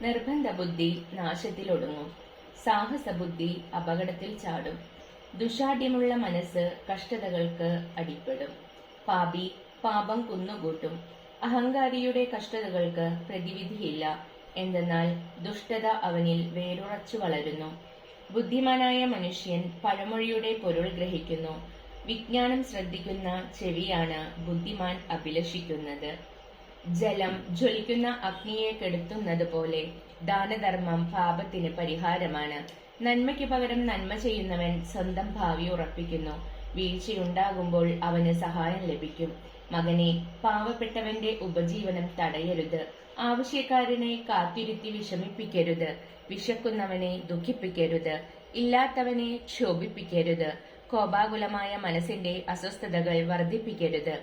നിർബന്ധ ബുദ്ധി നാശത്തിലൊടുങ്ങും. സാഹസബുദ്ധി അപകടത്തിൽ ചാടും. ദുശാഠ്യമുള്ള മനസ്സ് കഷ്ടതകൾക്ക് അടിപ്പെടും. പാപി പാപം കുന്നുകൂട്ടും. അഹങ്കാരിയുടെ കഷ്ടതകൾക്ക് പ്രതിവിധിയില്ല. എന്തെന്നാൽ ദുഷ്ടത അവനിൽ വേരുറച്ചു വളരുന്നു. ബുദ്ധിമാനായ മനുഷ്യൻ പഴമൊഴിയുടെ പൊരുൾ ഗ്രഹിക്കുന്നു. വിജ്ഞാനം ശ്രദ്ധിക്കുന്ന ചെവിയാണ് ബുദ്ധിമാൻ അഭിലഷിക്കുന്നത്. ജലം ജ്വലിക്കുന്ന അഗ്നിയെ കെടുത്തുന്നത് പോലെ ദാനധർമ്മം പാപത്തിന് പരിഹാരമാണ്. നന്മയ്ക്ക് പകരം നന്മ ചെയ്യുന്നവൻ സ്വന്തം ഭാവി ഉറപ്പിക്കുന്നു. വീഴ്ചയുണ്ടാകുമ്പോൾ അവന് സഹായം ലഭിക്കും. മകനെ, പാവപ്പെട്ടവന്റെ ഉപജീവനം തടയരുത്. ആവശ്യക്കാരനെ കാത്തിരുത്തി വിഷമിപ്പിക്കരുത്. വിശക്കുന്നവനെ ദുഃഖിപ്പിക്കരുത്. ഇല്ലാത്തവനെ ക്ഷോഭിപ്പിക്കരുത്. കോപാകുലമായ മനസ്സിന്റെ അസ്വസ്ഥതകൾ വർദ്ധിപ്പിക്കരുത്.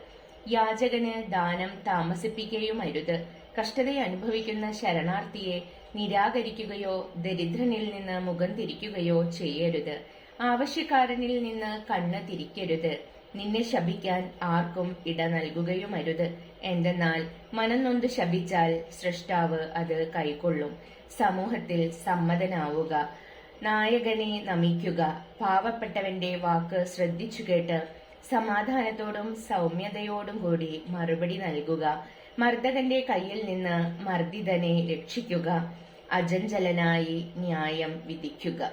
യാചകന് ദാനം താമസിപ്പിക്കുകയുമരുത്. കഷ്ടതയനുഭവിക്കുന്ന ശരണാർത്ഥിയെ നിരാകരിക്കുകയോ ദരിദ്രനിൽ നിന്ന് മുഖം തിരിക്കുകയോ ചെയ്യരുത്. ആവശ്യക്കാരനിൽ നിന്ന് കണ്ണ് തിരിക്കരുത്. നിന്നെ ശപിക്കാൻ ആർക്കും ഇട നൽകുകയുമരുത്. എന്തെന്നാൽ മനം നൊന്ത് ശപിച്ചാൽ സൃഷ്ടാവ് അത് കൈക്കൊള്ളും. സമൂഹത്തിൽ സമ്മതനാവുക. നായകനെ നമിക്കുക. പാവപ്പെട്ടവന്റെ വാക്ക് ശ്രദ്ധിച്ചു കേട്ട് സമാധാനത്തോടും സൗമ്യതയോടും കൂടി മറുപടി നൽകുക. മർദ്ദകന്റെ കയ്യിൽ നിന്ന് മർദ്ദിതനെ രക്ഷിക്കുക. അജഞ്ചലനായി ന്യായം വിധിക്കുക.